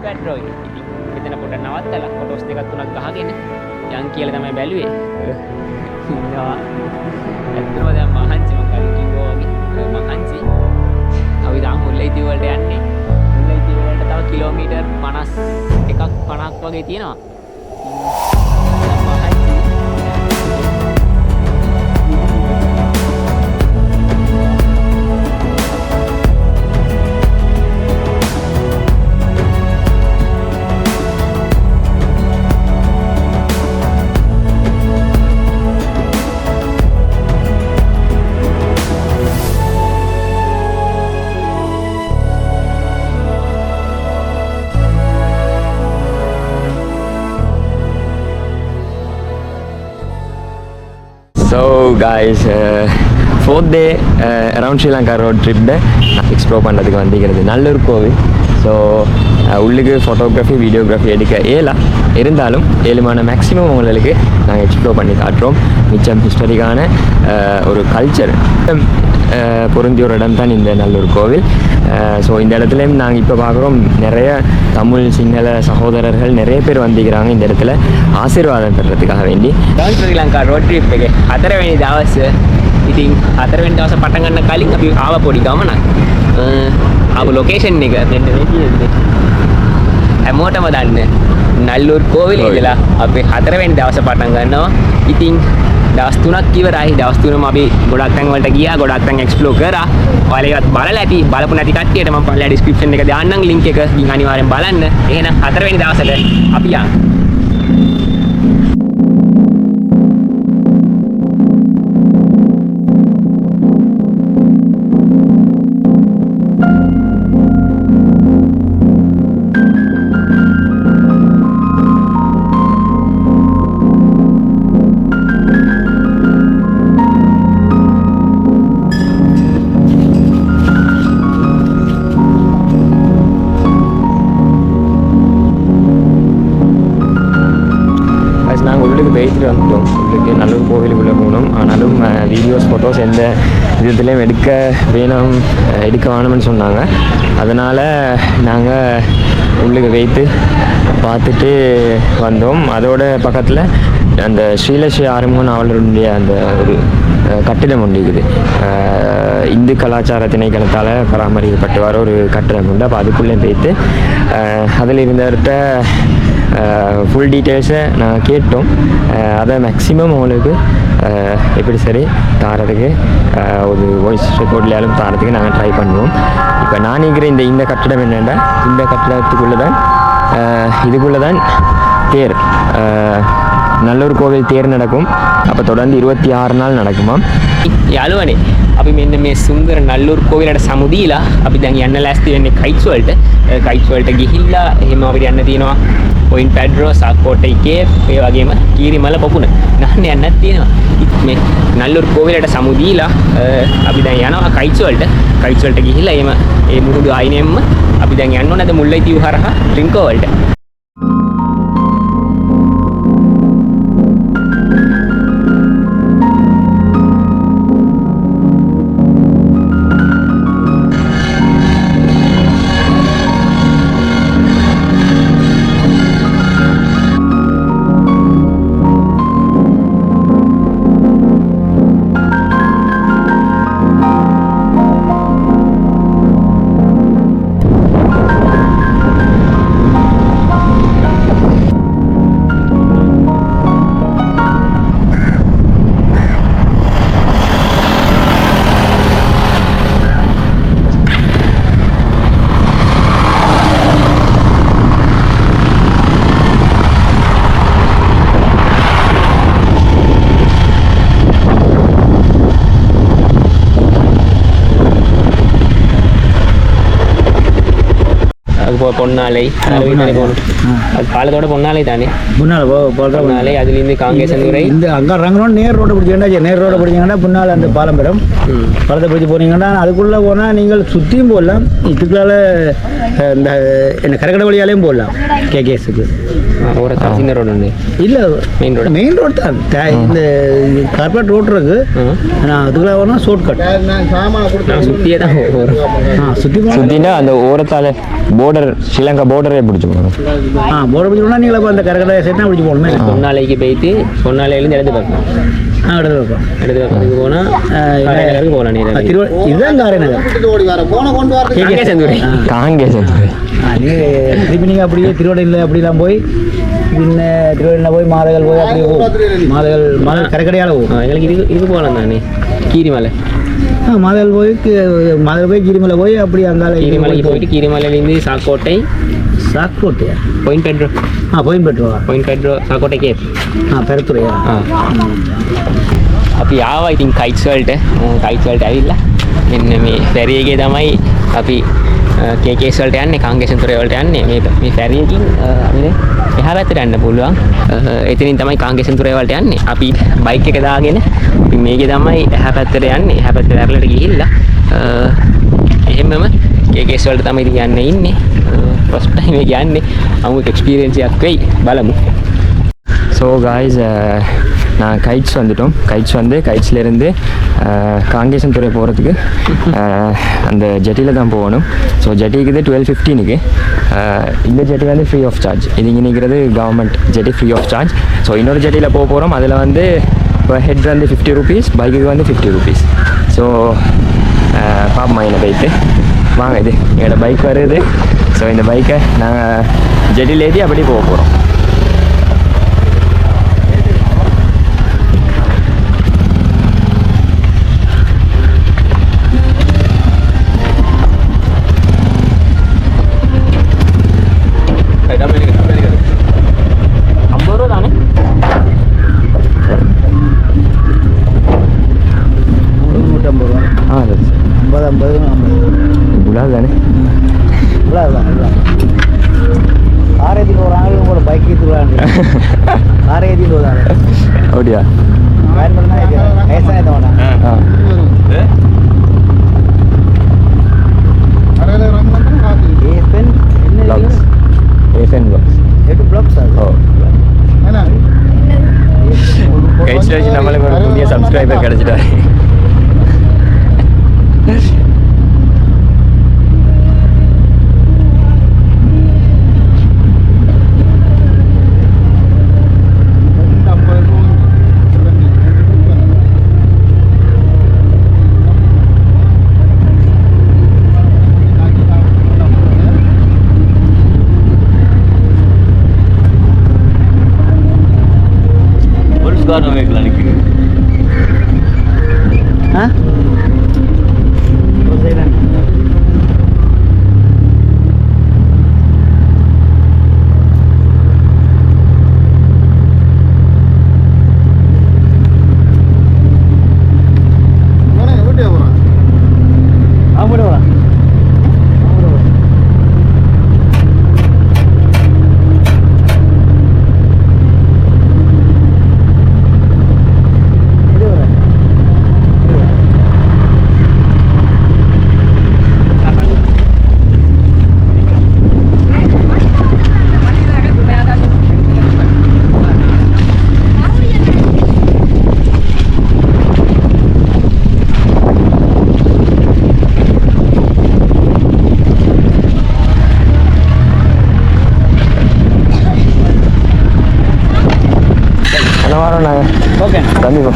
පැට්‍රෝ එක. ඉතින් මෙතන පොඩ්ඩක් නවත්තලා ෆොටෝස් දෙකක් තුනක් ගහගෙන යන් කියලා තමයි බැලුවේ. ඉන්නවා. ඇත්තටම දැන් මහන්සි මම කලින් කිව්වා වගේ මහන්සි. අපි දැන් මුල්ලේදී වලට යන්නේ. මුල්ලේදී වලට තව කිලෝමීටර් 51ක් 50ක් වගේ තියෙනවා. So guys, fourth day around Sri Lanka road trip explore பண்ணுறதுக்கு வந்திருக்கிறது நல்லூர் கோவில். ஸோ உள்ளுக்கு ஃபோட்டோகிராஃபி வீடியோகிராஃபி எடுக்க இருந்தாலும் ஏழுமான மேக்ஸிமம் உங்களுக்கு நாங்கள் எக்ஸ்ப்ளோர் பண்ணி காட்டுறோம். மிச்சம் ஹிஸ்டரிக்கான ஒரு கல்ச்சர் பொருந்திய ஒரு இடம் தான் இந்த நல்லூர் கோவில். ஸோ இந்த இடத்துலையும் நாங்கள் இப்போ பார்க்குறோம் நிறைய தமிழ் சிங்கள சகோதரர்கள் நிறைய பேர் வந்திருக்கிறாங்க இந்த இடத்துல ආශිර්වාදම් කරறதுக்காக வேண்டி. ශ්‍රී ලංකා රෝඩ් ට්‍රිප් එකේ 4 වෙනි දවසේ ඉතින් 4 වෙනි දවසේ පටන් ගන්න කලින් අපි ආව පොඩි ගමනක්. ආපු ලොකේෂන් එක මෙන්න මේ තියෙන්නේ. හැමෝටම දන්න නල්ලූර් කෝවිලේ ඉඳලා අපි 4 වෙනි දවසේ පටන් ගන්නවා. ඉතින් දවස් 3ක් ඉවරයි. දවස් 3ම අපි ගොඩක් තැන් වලට ගියා. ගොඩක් තැන් එක්ස්ප්ලෝර් කරා. ඔයාලා ඒවත් බලලා ඇති. බලපු නැති කට්ටියට මම පල්ලා ඩිස්ක්‍රිප්ෂන් එක දාන්නම් ලින්ක් එක. ඉතින් අනිවාර්යෙන් බලන්න. එහෙනම් 4 වෙනි දවසට අපි යමු. உள்ளுக்கு நல்லூர் கோவிலுக்குள்ளே போகணும். ஆனாலும் வீடியோஸ் ஃபோட்டோஸ் எந்த விதத்துலேயும் எடுக்க வேணும்னு சொன்னாங்க. அதனால் நாங்கள் உள்ளுக்கு வைத்து பார்த்துட்டு வந்தோம். அதோட பக்கத்தில் அந்த ஸ்ரீலஸ்ரீ ஆறுமுகன் அவர்களுடைய அந்த ஒரு கட்டிடம் ஒன்று இருக்குது. இந்து கலாச்சார திணைக்களத்தால் பராமரிக்கப்பட்டு வர ஒரு கட்டிடம் உண்டு. அப்போ அதுக்குள்ளே போய்த்து அதில் இருந்தவர்கிட்ட ஃபுல் டீட்டெயில்ஸை நான் கேட்டோம். அதை மேக்ஸிமம் உங்களுக்கு எப்படி சரி தாரதுக்கு ஒரு வாய்ஸ் ரெக்கார்ட்லையாலும் தாரதுக்கு நாங்கள் ட்ரை பண்ணுவோம். இப்போ நான் நிற்கிற இந்த கட்டிடம் என்னென்னா இந்த இதுக்குள்ளே தான் தேர் நல்லூர் கோவில் தேர் நடக்கும். அப்போ தொடர்ந்து 26 நாள் நடக்குமாம். යාළුවනේ අපි මෙන්න මේ සුන්දර නල්ලූර් කෝවිලට සමුදීලා අපි දැන් යන්න ලෑස්ති වෙන්නේ කයිට්ස් වලට. කයිට්ස් වලට ගිහිල්ලා එහෙම අපිට යන්න තියෙනවා පොයින්ට් පැඩ්‍රෝ සාකෝටයි කේව් ඒ වගේම කීරිමල පොකුණ නහන්න යන්නත් තියෙනවා. මේ නල්ලූර් කෝවිලට සමුදීලා අපි දැන් යනවා කයිට්ස් වලට. කයිට්ස් වලට ගිහිල්ලා එහෙම ඒ මුහුදු අයිනෙම්ම අපි දැන් යන්න ඕනද මුල්ලයිතිව් හරහා ඩ්‍රින්කෝ වලට. பொன்னாலை பாலத்தோட பொன்னாலை தானே பொன்னாலை அதுலேருந்து காங்கேசந்துறை இந்த அங்கே இறங்கணும் நேர் ரோடு பிடிச்சிங்கன்னா நேர் ரோடு பிடிச்சிங்கன்னா பின்னால் அந்த பாலம் பெறும். பாலத்தை பிடிச்சி போனீங்கன்னா அதுக்குள்ளே போனால் நீங்கள் சுற்றியும் போடலாம். இதுக்குள்ளால இந்த என்ன கரக்கடை வழியாலையும் போடலாம். கேகேஸுக்கு ஒரு சின்ன ரோடு உண்டு இல்லை மெயின் ரோடு தான். இந்த கார்பரேட் ரோடு இருக்கு. ஆனால் அதுக்குள்ளே போனால் ஷார்ட் கட் சுற்றியே தான் சுற்றினா அந்த ஓரத்தால் போர்டை border ஸ்ரீலங்கா border-ஏ பிடிச்சு போகணும். border பிடிச்சோம்னா நீங்கள் அப்போ அந்த கரகடை செட்னா பிடிச்சி போகணுமே. பொன்னாலைக்கு போயிட்டு பொன்னாலையிலேருந்து இடது பார்க்கணும். இடத்துல வைப்போம். இடது பக்கத்துக்கு போனால் போகலாம் நீர். இதுதான் காரைநகர். காங்கேசன்துறை. நீங்கள் திருப்பி நீங்கள் அப்படியே திருவடையில் அப்படிலாம் போய் பின்ன திருவடையில் போய் மாதகள் போய் அப்படி மாதகள் கரைக்கடையால் போகும். எங்களுக்கு இது போகலாம் தானே கீரிமலை. மாதகள் போய் கீரிமலை போய் அப்படி அங்கால கீரிமலைக்கு போயிட்டு கீரிமலையிலேருந்து சாக்கோட்டையா பாயிண்ட் பெட்ரோ ಸಾಕೋಟೆ ಕೇಪ್ ಪೆರತುರೆಯಾ අපි ආවා ඉතින් කයිට්ස් වලට ඇවිල්ලා මෙන්න මේ ෆෙරි එකේ තමයි අපි KKS වලට යන්නේ කාංගේසන්තුරේ වලට යන්නේ මේ ෆෙරි එකකින් අපිට එහා පැත්තට යන්න පුළුවන් එතනින් තමයි කාංගේසන්තුරේ වලට යන්නේ අපි බයික් එක දාගෙන අපි මේකේ තමයි එහා පැත්තට යන්නේ එහා පැත්තට ඇරලට ගිහිල්ලා එහෙමම KKS වලට තමයි ඉතින් යන්නේ ඉන්නේ ஃபர்ஸ்ட் டைம் එක යන්නේ අමුතු எக்ஸ்பீரியன்ஸ் එකක් වෙයි බලමு. ஸோ காய்ஸ் நான் கைட்ஸ் வந்துட்டோம். கைட்ஸ்லேருந்து காங்கேசன்துறை போகிறதுக்கு அந்த ஜெட்டியில் தான் போகணும். ஸோ ஜெட்டிக்கு 12:15க்கு இந்த ஜெட்டி வந்து ஃப்ரீ ஆஃப் சார்ஜ். இது இங்கே நிற்கிறது government jetty free of charge. So இன்னொரு ஜெட்டியில் போகிறோம். அதில் வந்து இப்போ ஹெட் வந்து 50 rupees, பைக்குக்கு வந்து 50 rupees. ஸோ பாப்பமா என்னை போயிட்டு வாங்க இது என்னோட பைக் வருது. ஸோ இந்த பைக்கை நாங்கள் ஜெட்டியில் ஏற்றி அப்படி போக போகிறோம். गुलाब जाने காரை ஏற்றி போகிறாங்க உங்களோட பைக் ஏற்றி விடாங்க காரை ஏற்றி போகிறாங்க அப்படியா பயன்படுத்தினா வயசான தவணை நம்மளுக்கு ஒரு புதிய சப்ஸ்கிரைபர் கிடைச்சிட்டாரு. கண்டிப்பா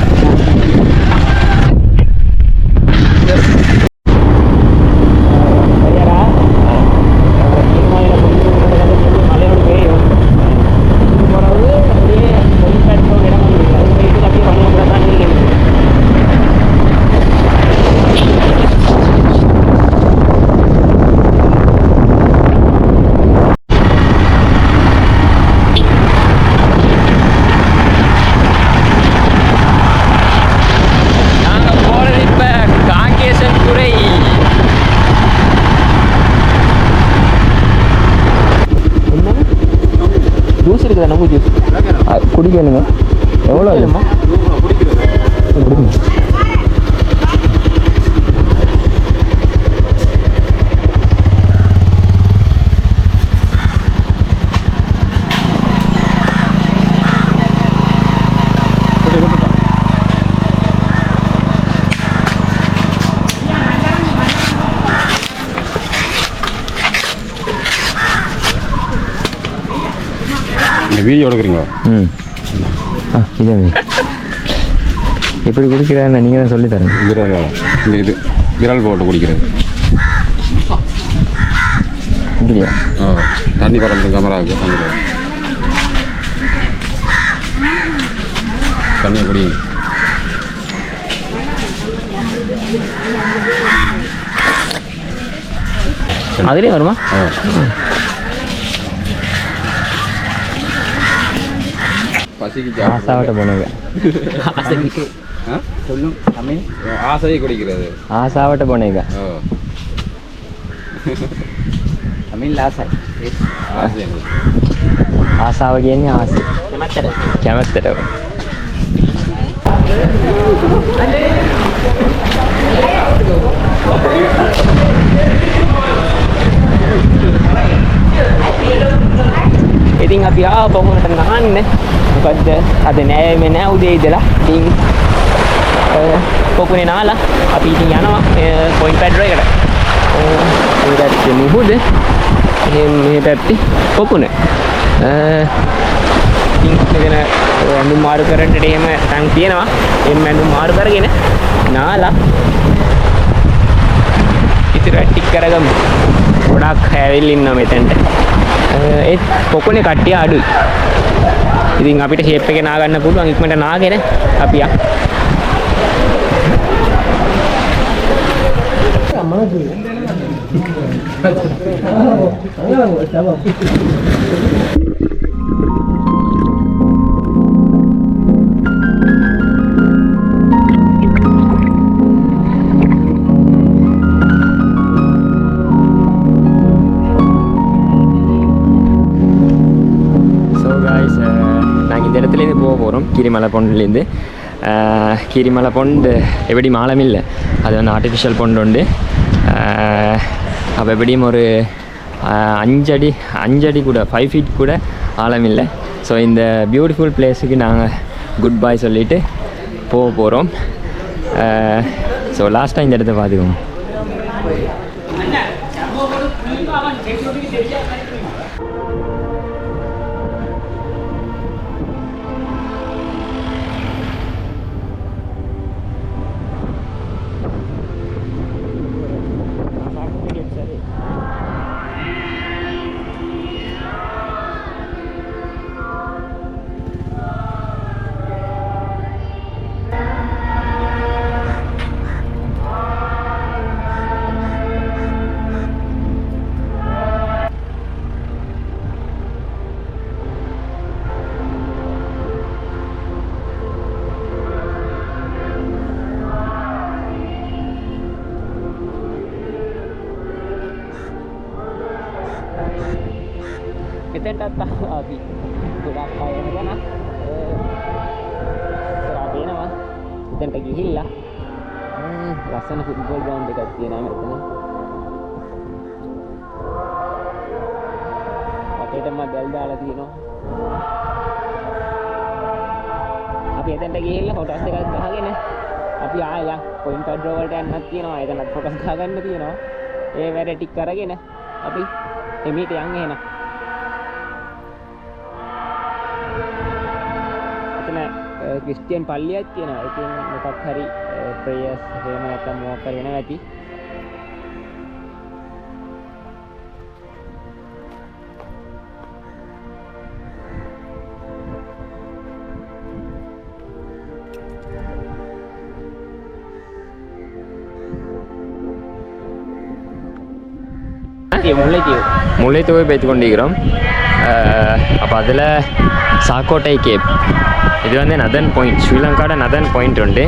ஜூஸ் இருக்குதா நம்ம ஜூஸ் குடிக்கணுங்க எவ்வளோ இல்லைம்மா இந்த வீடியோ எடுக்கிறீங்களா? ம் இதே எப்படி குடிக்கிறேன்னு நீங்கள் தான் சொல்லி தரேன். இது விரல் போட்டு குடிக்கிறது இல்லையா? தண்ணி பறந்து கேமராவுக்கு தண்ணியை குடிங்க. அதுலேயே வருமா? பசிக்கு ஆசாவட்ட போனங்க. சொல்லும் தமிழ் ஆசையை குடிக்கிறது. ஆசாவட்ட போனேங்க. தமிழ் ஆசை ආසාව කියන්නේ ආසය. කැමැත්තට. ඉතින් අපි ආව පොකුණට ගහන්න. මොකද අද නෑමේ නෑ උදේ ඉඳලා. ඉතින් පොකුණේ නාලා අපි ඉතින් යනවා පොයින්ට් පැඩ් එකට. ඒ පැත්තේ මුහුද මේ පැත්තේ පොකුණ. ඉතින් මෙතන ඇඳුම් මාරු කරන්නට එහෙම තන් තියෙනවා. එම් ඇඳුම් මාරු කරගෙන නාලා ඉතින් ටික කරගමු. ගොඩක් හැවිල් ඉන්නවා මෙතෙන්ට. ඒත් පොකුණේ කට්ටිය අඩුයි. ඉතින් අපිට ෂේප් එක නා ගන්න පුළුවන් ඉක්මනට නාගෙන අපි යා. கிரிமலை பொண்ணுலேருந்து கிரிமலை பொண்டு எப்படி மாலம் இல்லை, அது வந்து ஆர்டிஃபிஷியல் பொண்டு உண்டு. அப்போ எப்படியும் ஒரு 5 அடி கூட 5 feet கூட ஆழம் இல்லை. ஸோ இந்த பியூட்டிஃபுல் பிளேஸுக்கு நாங்கள் குட் பாய் சொல்லிவிட்டு போக போகிறோம். ஸோ லாஸ்ட்டாக இந்த இடத்த பார்த்துக்கோங்க. මෙතෙන්ටත් අපි ගොඩක් අය යන ඉස්සරහා පේනවා. එතෙන්ට ගිහිල්ලා ලස්සන ෆුට්බෝල් ග්‍රවුන්ඩ් එකක් තියෙනවා මෙතන. අපේටම ගල් දාලා තියෙනවා. අපි එතෙන්ට ගිහිල්ලා ෆොටෝස් එකක් ගහගෙන අපි ආයෙ යන් පොයින්ට් පැඩ් වලට යන්නත් තියෙනවා. එතනත් ෆොටෝස් ගහගන්න තියෙනවා. ඒ වැඩ ටික කරගෙන අපි එමෙට යන් එහෙනම්. ක්‍රිස්තියන් පල්ලියක් තියෙනවා. ඒකෙන් මොකක් හරි ප්‍රේයර්ස් එහෙම නැත්නම් මොකක් හරි වෙනවා ඇති. முல்லைத்தீவு பேத்து கொண்டிருக்கிறோம். அப்போ அதில் சாக்கோட்டை கேப், இது வந்து நதன் பாயிண்ட், ஸ்ரீலங்காவோட நதன் பாயிண்ட் உண்டு.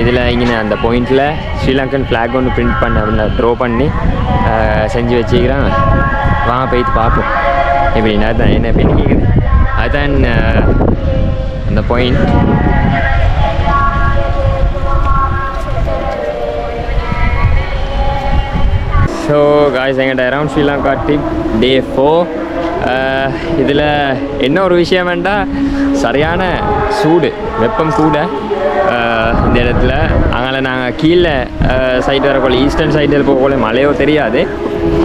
இதில் இங்கே அந்த பாயிண்டில் ஸ்ரீலங்கன் ஃப்ளாக் ஒன்று பிரிண்ட் பண்ண த்ரோ பண்ணி செஞ்சு வச்சுக்கிறான். வாங்க போய்த்து பார்ப்போம் எப்படின்னா. அதுதான் என்ன அப்படின்னு கேட்குது. அதுதான் அந்த பாயிண்ட். ஸோ காய்ஸ் எங்கிட்ட அரவுண்ட் ஸ்ரீலங்கா ட்ரிப் டே 4 இதில் என்ன ஒரு விஷயம் வேண்டாம், சரியான சூடு, வெப்பம் கூட இந்த இடத்துல. அதனால் நாங்கள் கீழே சைடு வரக்குள்ள ஈஸ்டர்ன் சைடில் போகக்குள்ள மழையோ தெரியாது.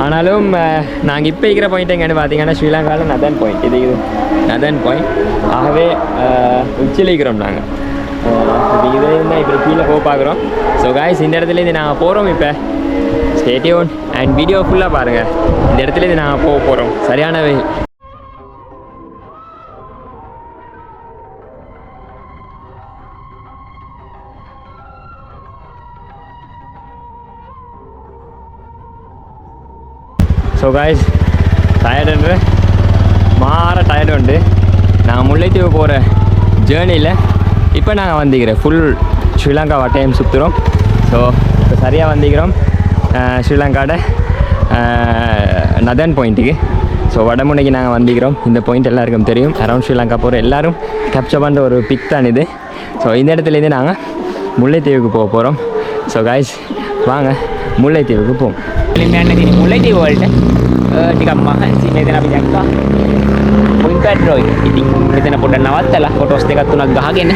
ஆனாலும் நாங்கள் இப்போ இருக்கிற பாயிண்ட் எங்கன்னு பார்த்தீங்கன்னா ஸ்ரீலங்காவில் நதன் பாயிண்ட், இது நதன் பாயிண்ட். ஆகவே உச்சியில் இருக்கிறோம் நாங்கள். இது இருந்தால் இப்படி கீழே போக பார்க்குறோம். ஸோ காய்ஸ், இந்த இடத்துலேருந்து நாங்கள் போகிறோம். இப்போ ஸ்டே டியூன் அண்ட் வீடியோ ஃபுல்லாக பாருங்கள். இந்த இடத்துலேருந்து நாங்கள் போக போகிறோம். சரியான வெயில். ஸோ காய்ஸ், டயர்டுன்ற மாற டயர்டு உண்டு. நாங்கள் முல்லைத்தீவு போகிற ஜேர்னியில் இப்போ நாங்கள் வந்துக்கிறோம். ஃபுல் ஸ்ரீலங்கா வட்டையம் சுற்றுறோம். ஸோ இப்போ சரியாக வந்துக்கிறோம் ஸ்ரீலங்காவோட நதன் பாயிண்ட்டுக்கு. ஸோ வடமுனைக்கு நாங்கள் வந்துக்கிறோம். இந்த பாயிண்ட் எல்லாருக்கும் தெரியும். அரௌண்ட் ஸ்ரீலங்கா போகிற எல்லோரும் கேப்சர் பண்ணுற ஒரு பிக் தான் இது. ஸோ இந்த இடத்துலேருந்து நாங்கள் முல்லைத்தீவுக்கு போக போகிறோம். ஸோ காய்ஸ், வாங்க මුල්ලයිතිවක පොම් කලින් යන්න තියෙන මුල්ලයිතිව වලට ටිකක් මහන්සි මෙතන අපි දැක්කා පොයින්ට් පැට්‍රෝ එක. ඉතින් මෙතන පොඩ්ඩක් නවත්තලා ෆොටෝස් දෙකක් තුනක් ගහගෙන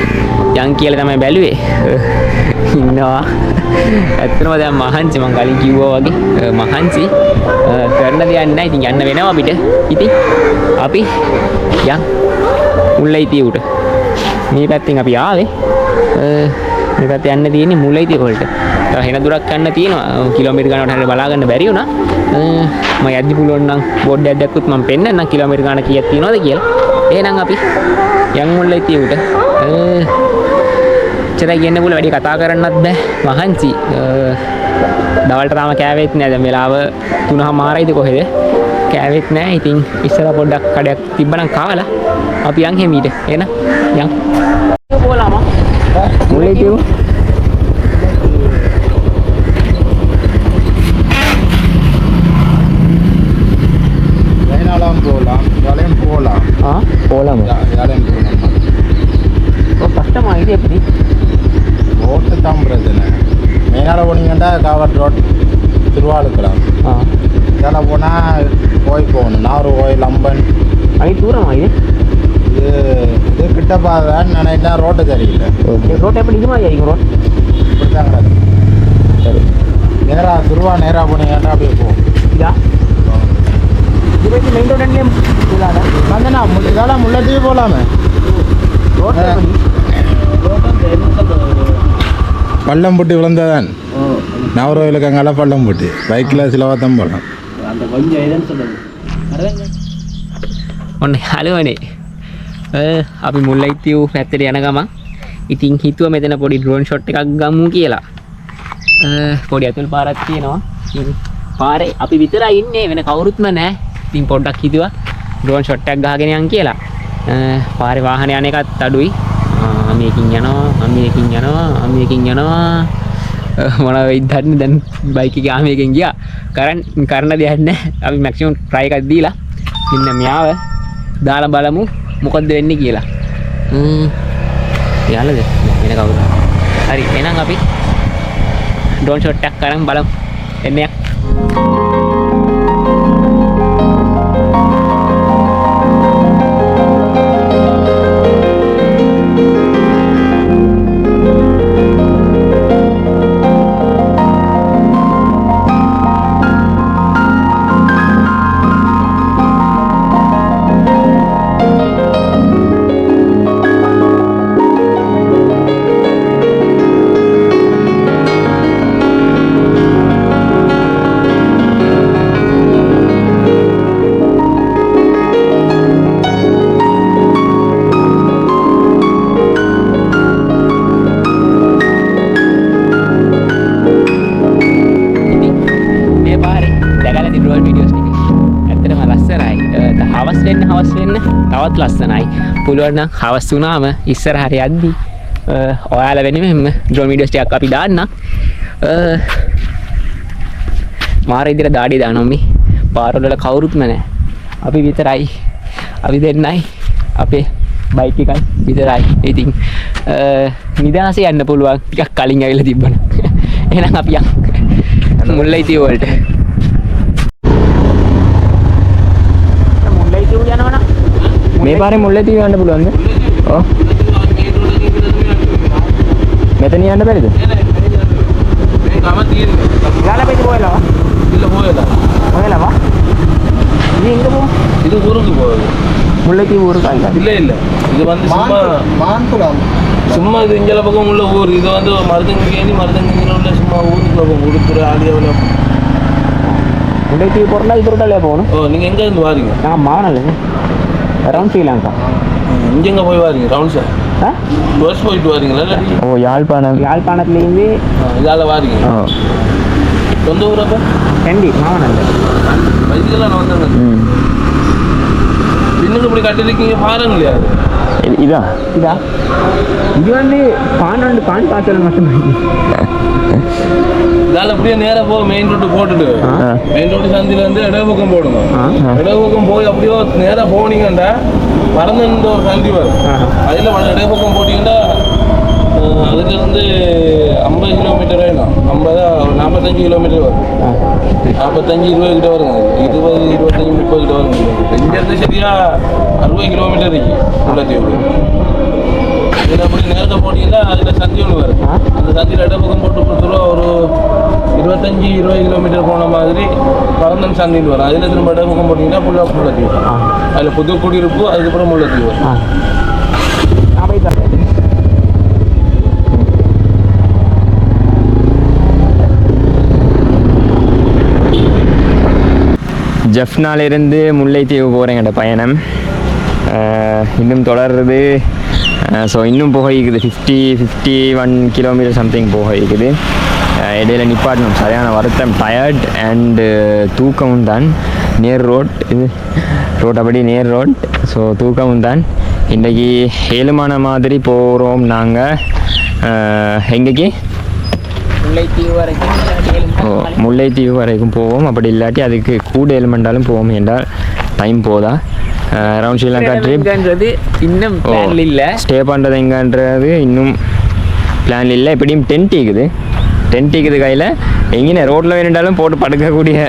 යන් කියලා තමයි බැලුවේ. ඉන්නවා ඇත්තටම දැන් මහන්සි මම කලින් කිව්වා වගේ මහන්සි කරන්න දෙයක් නැහැ. ඉතින් යන්න වෙනවා අපිට. ඉතින් අපි යන් මුල්ලයිතිවට. මේ පැත්තෙන් අපි ආවේ. මේ පැත්තේ යන්න තියෙන්නේ මුල්ලයිතිව වලට. හෙන දුරක් යන්න තියෙනවා. කිලෝමීටර් ගණනකට හරියට බලා ගන්න බැරි වුණා. මම යද්දි පුළුවන් නම් බෝඩ් එකක් දැක්කොත් මම පෙන්නන්නම් කිලෝමීටර් ගණන කීයක් තියෙනවද කියලා. එහෙනම් අපි යන් මුල්ලයිතිවට. චරයි කියන්න බුල වැඩි කතා කරන්නත් බෑ. මහන්සි. දවල්ට තාම කෑවෙත් නෑ. දැන් වෙලාව 3:00මාරයිද කොහෙද? කෑවෙත් නෑ. ඉතින් ඉස්සර පොඩ්ඩක් කඩයක් තිබ්බනම් කාලා අපි යන් හැමීට. එහෙනම් යන්. போலாமா මුල්ලයිතිව போகலாம் யாரையும் போகலாம் போகலாம். யாரையும் போகலாம். கஷ்டமா இது எப்படி ரோட்டு தான் பிரச்சனை. மெயினால் போனீங்கன்னா காவட் ரோட் திருவாளுக்கலாம். இதெல்லாம் போனால் போகணும். நாகூர் கோயில் அம்பன் அது தூரமா இது இது கிட்டப்பா தான் நினைட்டா ரோட்டு சரியில்லை. ரோட் எப்படி இது மாதிரி ஆகிக்கும் ரோட் இப்படி தான் கிடக்கு. சரி நேராக திருவா நேராக போனீங்கன்னா அப்படியே போகும். இதா இது போய் மெயின் ரோட் அண்ட்லேயும் வந்தேண்ணா இதெல்லாம் முல்லைத்தீவு போகலாமே. ரோட் பள்ளம்புட்டி விழுந்ததான் நாகூர் கோயிலுக்கு அங்கெல்லாம் பள்ளம்புட்டி பைக்கில் சிலவாத்தம் போகலாம். அந்த கொஞ்சம் எதுன்னு சொல்லுது ඔන්න හලවනේ අපි මුල්ලයිතිව් පැත්තට යන ගමන් ඉතින් හිතුව මෙතන පොඩි ඩ්‍රෝන් ෂොට් එකක් ගමු කියලා. පොඩි අතුල් පාරක් තියෙනවා. ඉතින් පාරේ අපි විතරයි ඉන්නේ වෙන කවුරුත්ම නැහැ. ඉතින් පොඩ්ඩක් හිතුවා ඩ්‍රෝන් ෂොට් එකක් ගහගෙන යන් කියලා. පාරේ වාහන යන එකත් අඩුයි. මේකින් යනවා මොන වෙයිද දන්නේ. දැන් බයික් එකේ ආමේකින් ගියා. කරන්න දෙයක් නැහැ. අපි මැක්සිමම් try එකක් දීලා මෙන්න මෙයාව දාලා බලමු මොකද්ද වෙන්නේ කියලා. යාළුවද වෙන කවුද? හරි එහෙනම් අපි ඩ්‍රෝන් ෂොට් එකක් කරන් බලමු. එන්නේ තවත් ලස්සනයි. පුළුවන් නම් හවස් වුණාම ඉස්සරහට යද්දි ඔයාලා වෙනුවෙන්ම ඩ්‍රෝන් වීඩියෝස් ටිකක් අපි දාන්නම්. මාර ඉදිරිය දාඩිය දානවා මේ. පාරවල කවුරුත්ම නැහැ. අපි විතරයි. අපි දෙන්නයි. අපේ බයික් එකයි විතරයි. ඉතින් නිදාසේ යන්න පුළුවන්. ටිකක් කලින් ඇවිල්ලා තිබ්බනම්. එහෙනම් අපි යන් මුල්ලයිතිව වලට. මේ පාරේ මුල්ලේදී යන්න පුළුවන්ද? ඔව්. මෙතන යන්න බැරිද? මේ ගම තියෙන්නේ. යාලා පිට போயலாமா? இல்ல போயலாம். போயலாமா? நீ எங்க போ? இது ஊருக்கு போகுது. முல்லைத்தீவு ஊருக்கு அங்க. இல்ல இல்ல. இது வந்து சும்மா மான்குளம் சும்மா இது இஞ்சல பக்கம் உள்ள ஊர். இது வந்து மருதங்கேணி உள்ள சும்மா ஊருக்குள்ள போகும். உடுத்துறை ஆலியாவில். முல்லைத்தீவு போறதா இது ரோட்டாலே போகணும். ஓ நீங்க எங்க இருந்து வாரீங்க? நான் மானல. அரௌண்ட் ஸ்ரீலங்கா. இங்க எங்க போய் வாரீங்க? ரவுண்ட்ஸ். டூர்ஸ் போயிட்டு வாரீங்களா இல்லாட்டி? ஓ யாழ்ப்பாணத்துலேருந்து இதால வாரீங்க. சொந்த ஊர் அப்ப? கண்டி மாவனல்ல. இதுக்கெல்லாம் நான் வந்தாங்க. இன்னும் இப்படி கட்டிருக்கீங்க பாருங்க இல்லையா? இதா இது வந்து பான் காய்ச்சல் மட்டும்தான். இதால அப்படியே நேரா போ மெயின் ரோட்டு போட்டுட்டு மெயின் ரோட்டு சந்தில வந்து இடப்பக்கம் போடுங்க. இடப்பக்கம் போய் அப்படியே நேரா போனீங்கன்னா மறந்து ஒரு சந்தி வரும். அதில் இடப்பக்கம் போட்டீங்கன்னா அதுல இருந்து 50 கிலோமீட்டர் வேணும். 45 கிலோமீட்டர் வரும். 45-20 கிட்ட வருங்க. 20-25-30 கிட்ட வருங்க. இங்கேருந்து சரியா 60 கிலோமீட்டர் இருக்கு முல்லைத்தீவு. இதில் அப்படி நேரத்தை போட்டீங்கன்னா அதில் சந்தி ஒன்று வரும். அந்த சந்தியில் இடப்பக்கம் போட்டு கொடுத்துருவா ஒரு 25-20 கிலோமீட்டர் போன மாதிரி பரந்தன் சந்தின்னு வரும். அதில் திரும்ப இடப்பக்கம் போட்டிங்கன்னா ஃபுல்லாக முல்லைத்தீவு. அதில் புது குடியிருப்பு அதுக்கப்புறம் முல்லைத்தீவு வரும். ஜெஃப்னாலிருந்து முல்லைத்தீவு போகிறேங்கட பயணம் இன்னும் தொடர்றது. ஸோ இன்னும் போக இருக்குது 51 கிலோமீட்டர் சம்திங் போக இருக்குது. இடையில நிப்பாட்டணும். சரியான வருத்தம், டயர்ட் அண்டு தூக்கமும் தான். நேர் ரோட் இது ரோட் அப்படி நேர் ரோட். ஸோ தூக்கமும் தான். இன்றைக்கி ஏழுமான மாதிரி போகிறோம் நாங்கள். எங்கேக்கு? முல்லைத்தீவு வரைக்கும் போவோம். அப்படி இல்லாட்டி அதுக்கு கூட எலிமெண்டாலும் போவோம் என்றால் டைம் போதா. அரௌண்ட் ஸ்ரீலங்கா ட்ரிப் இன்னும் பிளான் இல்லை. ஸ்டே பண்ணுறது எங்கன்றது இன்னும் பிளான் இல்லை. எப்படியும் டென்ட் இருக்குது கையில். எங்கே ரோட்டில் வேணுண்டாலும் போட்டு படுக்கக்கூடிய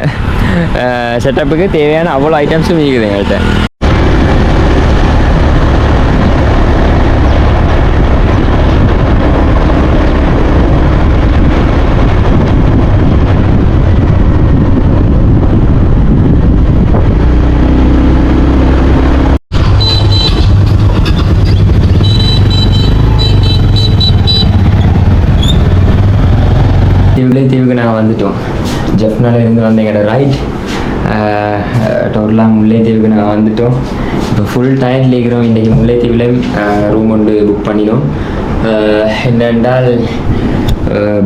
செட்டப்புக்கு தேவையான அவ்வளோ ஐட்டம்ஸும் இருக்குது எங்கள்கிட்ட. முல்லைத்தீவுக்கு நாங்கள் வந்துட்டோம். ஜெஃப்னாலேருந்து வந்து எங்களோட ரைட் டோட்டலாக முல்லைத்தீவுக்கு நாங்கள் வந்துட்டோம். இப்போ ஃபுல் டயர்டில் இருக்கிறோம். இன்றைக்கி முல்லைத்தீவில் ரூம் ஒன்று புக் பண்ணினோம். என்னென்றால்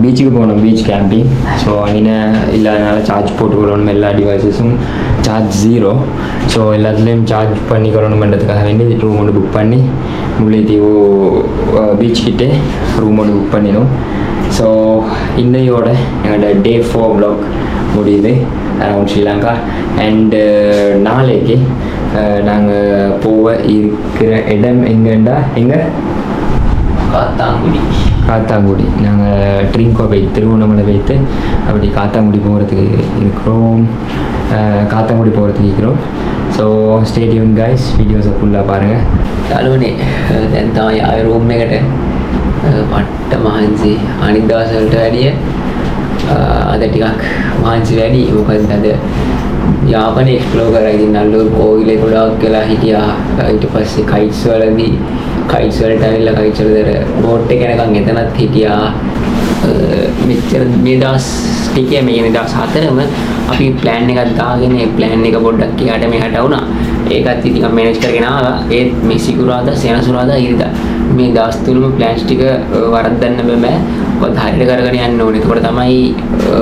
பீச்சுக்கு போகணும், பீச் கேம்பிங். ஸோ அங்கே இல்லாதனால சார்ஜ் போட்டுக்கொள்ளணும். எல்லா டிவைஸஸும் சார்ஜ் 0. ஸோ எல்லாத்துலேயும் சார்ஜ் பண்ணிக்கொள்ளணுன்றதுக்காக வேண்டி ரூம் ஒன்று புக் பண்ணி முல்லைத்தீவு பீச் கிட்டே ரூம் ஒன்று புக் பண்ணினோம். ஸோ இன்றையோட எங்களோட Day 4 vlog முடியுது அரௌண்ட் ஸ்ரீலங்கா. அண்டு நாளைக்கு நாங்கள் போக இருக்கிற இடம் எங்கேண்டா காத்தாங்குடி. நாங்கள் ட்ரிங்கோ வைத்து திருவண்ணாமலை வைத்து அப்படி காத்தாங்குடி போகிறதுக்கு இருக்கிறோம். So stay tune guys. வீடியோஸை ஃபுல்லாக பாருங்கள். යාළුවනේ දැන් තමයි ආයෙ රූම් එකට පට්ට මහන්සි අනිත් දවස් වලට වැඩිය අද ටිකක් මහන්සි වැඩි. මොකද අද යාපනයේ එක්ස්ප්ලෝර් කරලා ඉතින් නල්ලුව කෝවිලේ ගොඩාක් වෙලා හිටියා. ඊට පස්සේ කයිට්ස් වලදී කයිට්ස් වලට ඇවිල්ලා කයිට්ස් වල බෝට් එක යනකම් එතනත් හිටියා. මෙච්චර මේ දවස් ටිකේ මේ දවස් 4ම අපි ප්ලෑන් එකක් දාගෙන ප්ලෑන් එක පොඩ්ඩක් එහාට මෙහාට වුණා. ඒකත් ඉතින් අපි මැනේජ් කරගෙන ආවා. ඒත් මේ සිකුරාදා සෙනසුරාදා ඉරිදා මේ දවස් තුනම ප්ලෑන්ස් ටික වරද්දන්න බෑ. මොකද හරියට කරගෙන යන්න ඕනේ. ඒකට තමයි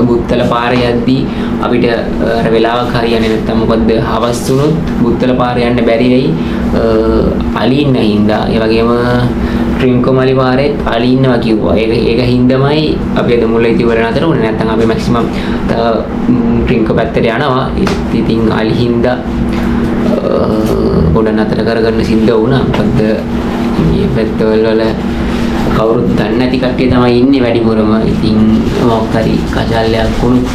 බුත්තල පාරේ යද්දී අපිට අර වෙලාවක් හරියන්නේ නැත්තම් මොකද හවස් තුනොත් බුත්තල පාරේ යන්න බැරි වෙයි. අලි ඉන්න හින්දා ඒ වගේම ට්‍රින්කෝමලි පාරේ අලි ඉන්නවා කිව්වා. ඒක හින්දාමයි අපි අද මුල්ලේදී වර නතර උනේ. නැත්තම් අපි මැක්සිමම් ට්‍රින්කෝ පැත්තට යනවා. ඉතින් අලි හින්දා පොඩ නතර කරගන්න සිද්ධ වුණා. මොකද මේ පැත්තවල වල කවුරුත් දන්නේ නැති කට්ටිය තමයි ඉන්නේ වැඩිපුරම. ඉතින් මොකක් හරි කචල්ලයක් වුණොත්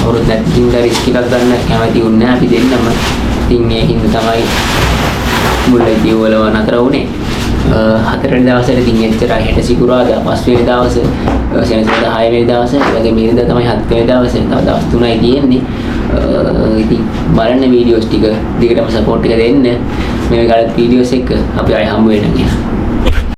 කවුරුත් නැති හින්දා රිස්ක් එකක් ගන්න කැමති වුණේ නැහැ අපි දෙන්නම. ඉතින් ඒ හින්දා තමයි මුල්ලේදී වල නතර වුණේ. හතරවෙනි දවසේ ඉතින් එච්චරයි හෙට සිකුරාදා පස්වෙනි දවසේ සෙනසුරාදා හයවෙනි දවසේ ඒ වගේ මිරින්දා තමයි හත්වෙනි දවසේ තව දවස් 3යි තියෙන්නේ. ඉතින් බලන්න වීඩියෝස් ටික දිගටම සපෝට් එක දෙන්න. මේ කාලේ වීඩියෝස් එක අපි ආයෙ හම්බ වෙනවා.